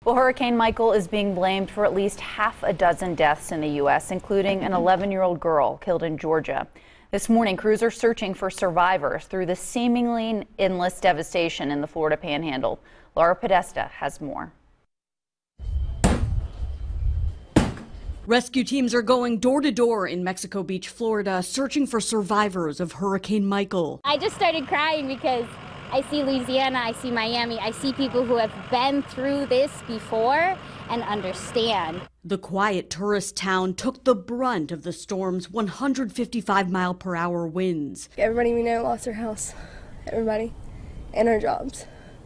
Well, Hurricane Michael is being blamed for at least half a dozen deaths in the U.S., including an 11-year-old girl killed in Georgia. This morning, crews are searching for survivors through the seemingly endless devastation in the Florida Panhandle. Laura Podesta has more. Rescue teams are going door to door in Mexico Beach, Florida, searching for survivors of Hurricane Michael. I just started crying because I see Louisiana, I see Miami, I see people who have been through this before and understand. The quiet tourist town took the brunt of the storm's 155-mile-per-hour winds. Everybody we know lost their house, everybody, and their jobs.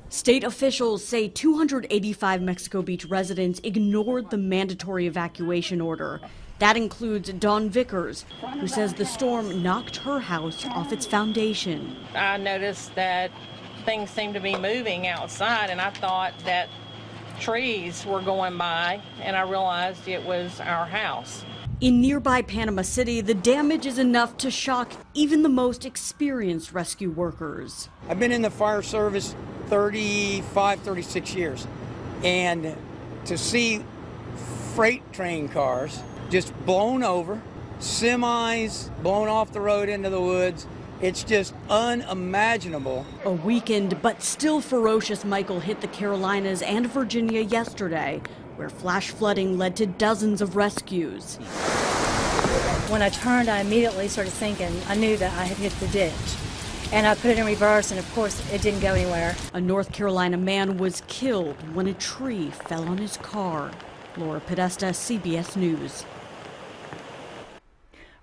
State officials say 285 Mexico Beach residents ignored the mandatory evacuation order. That includes Dawn Vickers, who says the storm knocked her house off its foundation. I noticed that things seemed to be moving outside, and I thought that trees were going by, and I realized it was our house. In nearby Panama City, the damage is enough to shock even the most experienced rescue workers. I've been in the fire service 36 years, and to see freight train cars just blown over, semis blown off the road into the woods, it's just unimaginable. A weakened but still ferocious Michael hit the Carolinas and Virginia yesterday, where flash flooding led to dozens of rescues. When I turned, I immediately started sinking. I knew that I had hit the ditch. And I put it in reverse, and of course, it didn't go anywhere. A North Carolina man was killed when a tree fell on his car. Laura Podesta, CBS News.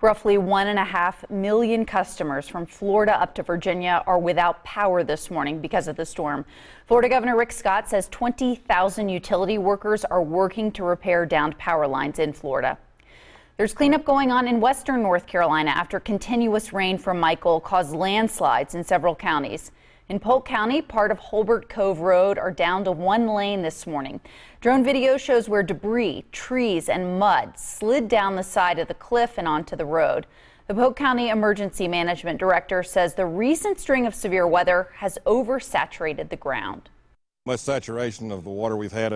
Roughly 1.5 million customers from Florida up to Virginia are without power this morning because of the storm. Florida Governor Rick Scott says 20,000 utility workers are working to repair downed power lines in Florida. There's cleanup going on in western North Carolina after continuous rain from Michael caused landslides in several counties. In Polk County, part of Holbert Cove Road are down to one lane this morning. Drone video shows where debris, trees, and mud slid down the side of the cliff and onto the road. The Polk County Emergency Management Director says the recent string of severe weather has oversaturated the ground. Much saturation of the water we've had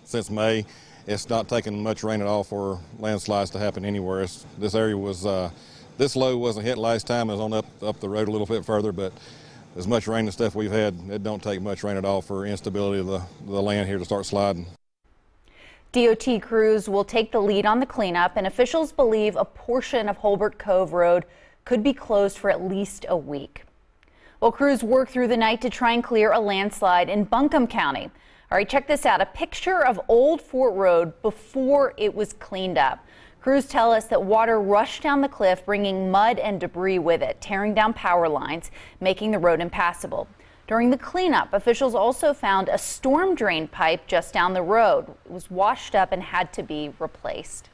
since May. It's not taking much rain at all for landslides to happen anywhere. This area was, this low wasn't hit last time. It was on up the road a little bit further, but as much rain and stuff we've had, it don't take much rain at all for instability of the land here to start sliding. DOT crews will take the lead on the cleanup, and officials believe a portion of Holbert Cove Road could be closed for at least a week. Well, crews work through the night to try and clear a landslide in Buncombe County. All right, check this out. A picture of Old Fort Road before it was cleaned up. Crews tell us that water rushed down the cliff, bringing mud and debris with it, tearing down power lines, making the road impassable. During the cleanup, officials also found a storm drain pipe just down the road. It was washed up and had to be replaced.